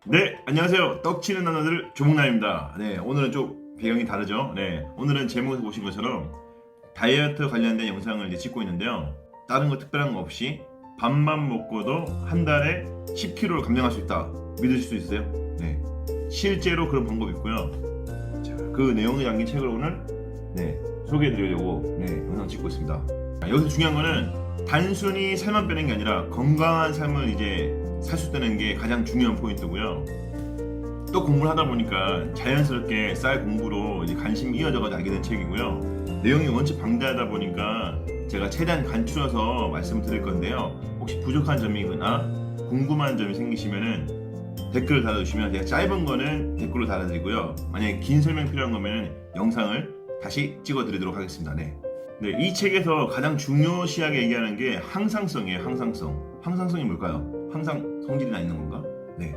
네, 안녕하세요. 떡치는 남자들 조목남입니다. 네, 오늘은 좀 배경이 다르죠. 네, 오늘은 제목에서 보신 것처럼 다이어트 관련된 영상을 이제 찍고 있는데요. 다른 거 특별한 거 없이 밥만 먹고도 한 달에 10kg를 감량할 수 있다. 믿으실 수 있어요? 네, 실제로 그런 방법이 있고요. 자, 그 내용이 담긴 책을 오늘 소개해드리려고 영상 찍고 있습니다. 여기서 중요한 거는 단순히 살만 빼는 게 아니라 건강한 삶을 이제 살 수 있다는 게 가장 중요한 포인트고요. 또 공부를 하다 보니까 자연스럽게 쌀 공부로 이제 관심이 이어져가지고 알게 된 책이고요. 내용이 원체 방대하다 보니까 제가 최대한 간추려서 말씀드릴 건데요. 혹시 부족한 점이거나 궁금한 점이 생기시면은 댓글을 달아주시면 제가 짧은 거는 댓글로 달아드리고요. 만약에 긴 설명 필요한 거면 영상을 다시 찍어드리도록 하겠습니다. 네, 이 책에서 가장 중요시하게 얘기하는 게 항상성이에요. 항상성. 항상성이 뭘까요? 항상 성질이 나 있는 건가? 네,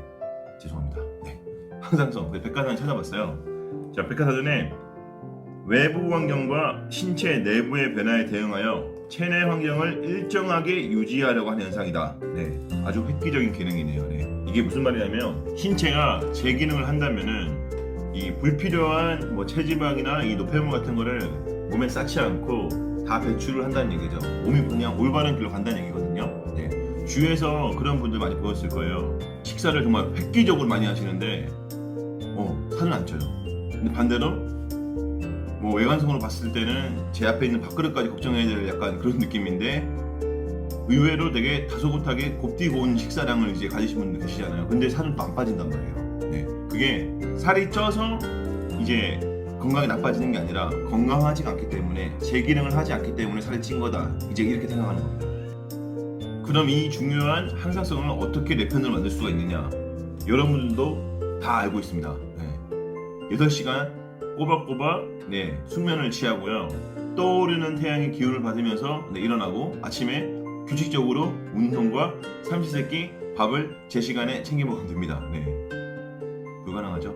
죄송합니다. 네, 항상성. 백과사전 찾아봤어요. 자, 백과사전에 외부 환경과 신체 내부의 변화에 대응하여 체내 환경을 일정하게 유지하려고 하는 현상이다. 네, 아주 획기적인 기능이네요. 네, 이게 무슨 말이냐면 신체가 재기능을 한다면은 이 불필요한 체지방이나 이 노폐물 같은 거를 몸에 쌓지 않고 다 배출을 한다는 얘기죠. 몸이 그냥 올바른 길로 간다는 얘기거든요. 네. 주위에서 그런 분들 많이 보셨을 거예요. 식사를 정말 획기적으로 많이 하시는데 살은 안 쪄요. 근데 반대로 외관성으로 봤을 때는 제 앞에 있는 밥그릇까지 걱정해야 될 약간 그런 느낌인데 의외로 되게 다소곳하게 곱디고 온 식사량을 이제 가지신 분들 계시잖아요. 근데 살은 또 안 빠진단 말이에요. 네. 그게 살이 쪄서 이제 건강이 나빠지는 게 아니라 건강하지가 않기 때문에 재기능을 하지 않기 때문에 살이 찐 거다. 이제 이렇게 생각하는 겁니다. 그럼 이 중요한 항상성을 어떻게 내 편으로 만들 수가 있느냐? 여러분들도 다 알고 있습니다. 8시간 꼬박꼬박 숙면을 취하고요. 떠오르는 태양의 기운을 받으면서 일어나고 아침에 규칙적으로 운동과 삼시세끼 밥을 제 시간에 챙겨 먹으면 됩니다. 불가능하죠?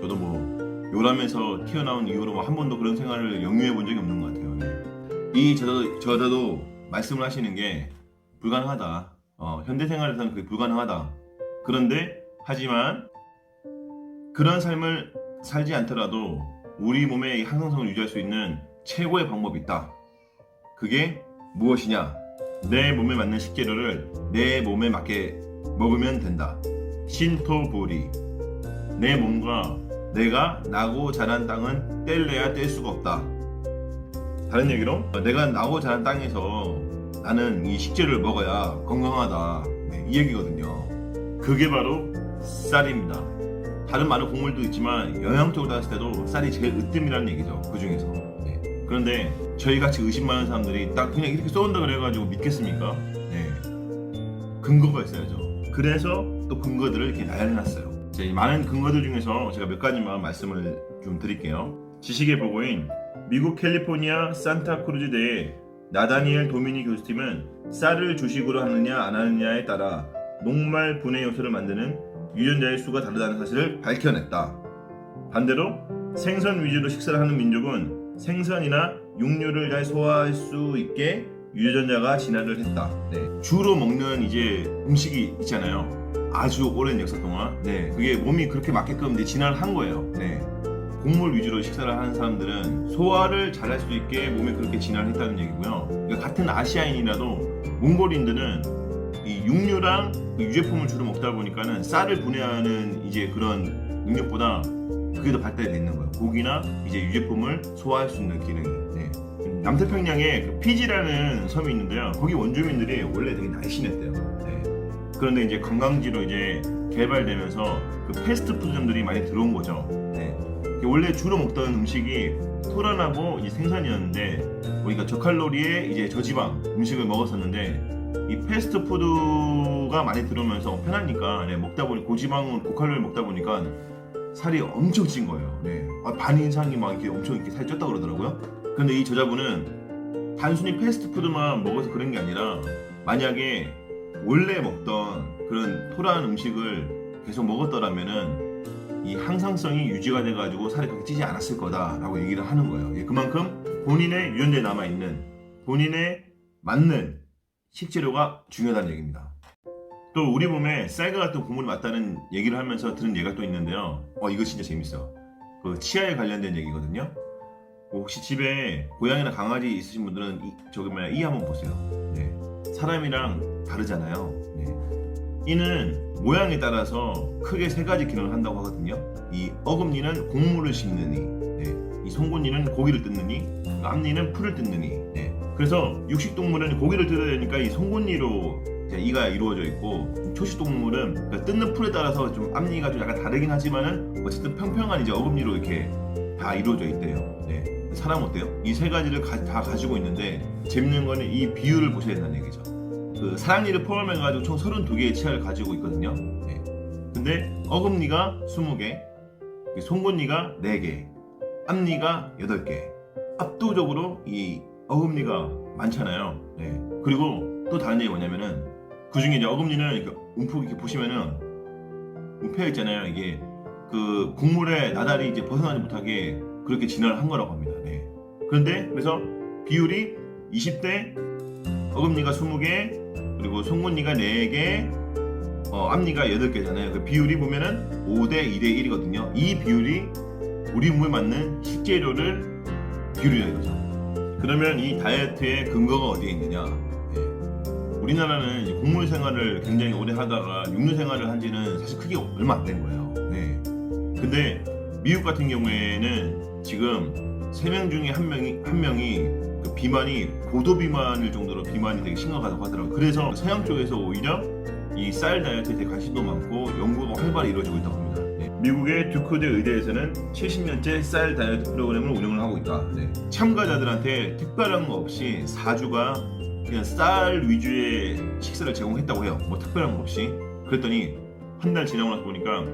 저도 요람에서 튀어나온 이후로 한 번도 그런 생활을 영유해 본 적이 없는 것 같아요. 이 저자도 말씀을 하시는 게 불가능하다. 현대생활에서는 그게 불가능하다. 그런데 하지만 그런 삶을 살지 않더라도 우리 몸의 항상성을 유지할 수 있는 최고의 방법이 있다. 그게 무엇이냐? 내 몸에 맞는 식재료를 내 몸에 맞게 먹으면 된다. 신토부리. 내 몸과 내가 나고 자란 땅은 뗄래야 뗄 수가 없다. 다른 얘기로 내가 나고 자란 땅에서 나는 이 식재료를 먹어야 건강하다. 이 얘기거든요. 그게 바로 쌀입니다. 다른 많은 곡물도 있지만 영양적으로 봤을 때도 쌀이 제일 으뜸이라는 얘기죠. 그 중에서. 그런데 저희같이 의심 많은 사람들이 딱 그냥 이렇게 쏘는다 그래가지고 믿겠습니까? 근거가 있어야죠. 그래서 또 근거들을 이렇게 나열해놨어요. 많은 근거들 중에서 제가 몇 가지만 말씀을 좀 드릴게요. 지식의 보고인 미국 캘리포니아 산타크루즈대의 나다니엘 도미니 교수팀은 쌀을 주식으로 하느냐 안 하느냐에 따라 녹말 분해 요소를 만드는 유전자의 수가 다르다는 사실을 밝혀냈다. 반대로 생선 위주로 식사를 하는 민족은 생선이나 육류를 잘 소화할 수 있게 유전자가 진화를 했다. 주로 먹는 이제 음식이 있잖아요. 아주 오랜 역사 동안 그게 몸이 그렇게 맞게끔 진화를 한 거예요. 곡물 위주로 식사를 하는 사람들은 소화를 잘할 수 있게 몸이 그렇게 진화를 했다는 얘기고요. 그러니까 같은 아시아인이라도 몽골인들은 이 육류랑 유제품을 주로 먹다 보니까는 쌀을 분해하는 이제 그런 능력보다 그게 더 발달이 돼 있는 거예요. 고기나 이제 유제품을 소화할 수 있는 기능이. 남태평양에 그 피지라는 섬이 있는데요. 거기 원주민들이 원래 되게 날씬했대요. 그런데 이제 관광지로 이제 개발되면서 그 패스트푸드점들이 많이 들어온 거죠. 원래 주로 먹던 음식이 토란하고 이제 생선이었는데 우리가 저칼로리에 이제 저지방 음식을 먹었었는데 이 패스트푸드가 많이 들어오면서 편하니까 먹다 보니 고지방은 고칼로리를 먹다 보니까 살이 엄청 찐 거예요. 반 이상이 막 이렇게 엄청 이렇게 살이 쪘다 그러더라고요. 그런데 이 저자분은 단순히 패스트푸드만 먹어서 그런 게 아니라 만약에 원래 먹던 그런 토란 음식을 계속 먹었더라면은 이 항상성이 유지가 돼가지고 살이 그렇게 찌지 않았을 거다라고 얘기를 하는 거예요. 그만큼 본인의 유전자에 남아있는 본인의 맞는 식재료가 중요하다는 얘기입니다. 또 우리 몸에 쌀과 같은 곡물이 맞다는 얘기를 하면서 들은 얘기가 또 있는데요. 이거 진짜 재밌어. 그 치아에 관련된 얘기거든요. 혹시 집에 고양이나 강아지 있으신 분들은 이 한번 보세요. 네. 사람이랑 다르잖아요. 네. 이는 모양에 따라서 크게 세 가지 기능을 한다고 하거든요. 이 어금니는 곡물을 씹는 이, 네. 이 송곳니는 고기를 뜯는 이, 앞니는 풀을 뜯는 이. 네. 그래서 육식동물은 고기를 뜯어야 되니까 이 송곳니로 이가 이루어져 있고, 초식동물은 그 뜯는 풀에 따라서 좀 앞니가 좀 약간 다르긴 하지만은 어쨌든 평평한 이제 어금니로 이렇게 다 이루어져 있대요. 네. 사람 어때요? 이 세 가지를 다 가지고 있는데 재밌는 거는 이 비율을 보셔야 된다는 얘기죠. 그 사랑니를 포함해가지고 총 32개의 치아를 가지고 있거든요. 네. 근데 어금니가 20개, 송곳니가 4개, 앞니가 8개. 압도적으로 이 어금니가 많잖아요. 네. 그리고 또 다른 얘기 뭐냐면은 그 중에 이제 어금니는 이렇게 움푹 이렇게 보시면은 움펴 있잖아요. 이게 그 곡물에 나달이 이제 벗어나지 못하게 그렇게 진화를 한 거라고 합니다. 네. 그런데 그래서 비율이 20대 어금니가 20개 그리고 송곳니가 4개 앞니가 8개잖아요. 그 비율이 보면은 5대 2대 1이거든요. 이 비율이 우리 몸에 맞는 식재료를 비율이라 이거죠. 그러면 이 다이어트의 근거가 어디에 있느냐? 네. 우리나라는 이제 곡물 생활을 굉장히 오래 하다가 육류 생활을 한 지는 사실 크게 얼마 안 된 거예요. 네. 근데 미국 같은 경우에는 지금 3명 중에 한 명이 그 비만이 고도 비만일 정도로 비만이 되게 심각하다고 하더라고요. 그래서 서양 쪽에서 오히려 이 쌀 다이어트에 대해 관심도 많고 연구가 활발히 이루어지고 있다고 합니다. 네. 미국의 듀코드 의대에서는 70년째 쌀 다이어트 프로그램을 운영을 하고 있다. 네. 참가자들한테 특별한 거 없이 4주가 그냥 쌀 위주의 식사를 제공했다고 해요. 뭐 특별한 거 없이. 그랬더니 한 달 지나고 나서 보니까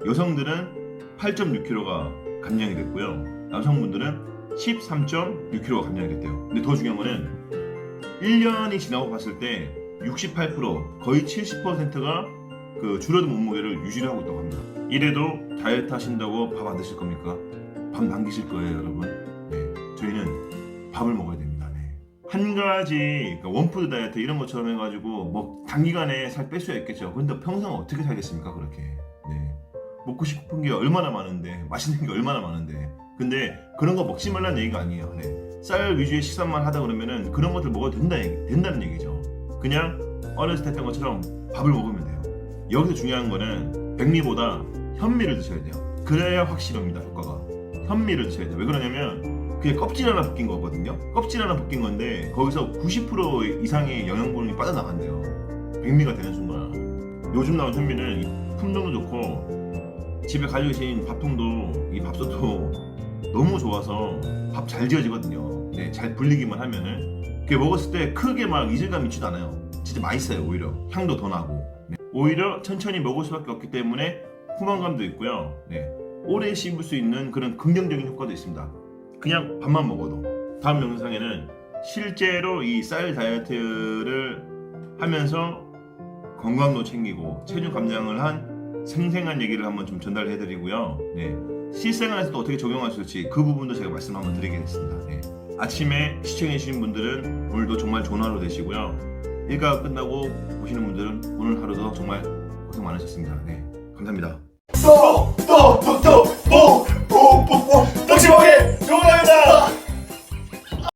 여성들은 8.6kg가 감량이 됐고요. 남성분들은 13.6kg가 감량이 됐대요. 근데 더 중요한 거는 1년이 지나고 봤을 때 68% 거의 70%가 그 줄어든 몸무게를 유지를 하고 있다고 합니다. 이래도 다이어트 하신다고 밥 안 드실 겁니까? 밥 남기실 거예요, 여러분. 네, 저희는 밥을 먹어야 됩니다. 네. 한 가지 그러니까 원푸드 다이어트 이런 것처럼 해가지고 뭐 단기간에 살 뺄 수야 있겠죠. 근데 평생 어떻게 살겠습니까, 그렇게? 네. 먹고 싶은 게 얼마나 많은데, 맛있는 게 얼마나 많은데. 근데 그런 거 먹지 말라는 얘기가 아니에요. 네. 쌀 위주의 식사만 하다 그러면은 그런 것들 먹어도 된다는 얘기죠. 그냥 어렸을 때 했던 것처럼 밥을 먹으면 돼요. 여기서 중요한 거는 백미보다 현미를 드셔야 돼요. 그래야 확실합니다, 효과가. 현미를 드셔야 돼요. 왜 그러냐면 그게 껍질 하나 벗긴 거거든요. 껍질 하나 벗긴 건데 거기서 90% 이상의 영양분이 빠져나간대요. 백미가 되는 순간. 요즘 나온 현미는 품종도 좋고 집에 가지고 계신 밥통도 이 밥솥도 너무 좋아서 밥 잘 지어지거든요. 네, 잘 불리기만 하면은 그게 먹었을 때 크게 막 이질감 있지도 않아요. 진짜 맛있어요. 오히려 향도 더 나고. 네. 오히려 천천히 먹을 수밖에 없기 때문에 포만감도 있고요. 네. 오래 씹을 수 있는 그런 긍정적인 효과도 있습니다. 그냥 밥만 먹어도. 다음 영상에는 실제로 이 쌀 다이어트를 하면서 건강도 챙기고 체중 감량을 한 생생한 얘기를 한번 좀 전달해드리고요. 네. 실생활에서도 어떻게 적용할 수 있을지 그 부분도 제가 말씀 한번 드리겠습니다. 네. 아침에 시청해주신 분들은 오늘도 정말 좋은 하루 되시고요. 일과가 끝나고 보시는 분들은 오늘 하루도 정말 고생 많으셨습니다. 네. 감사합니다.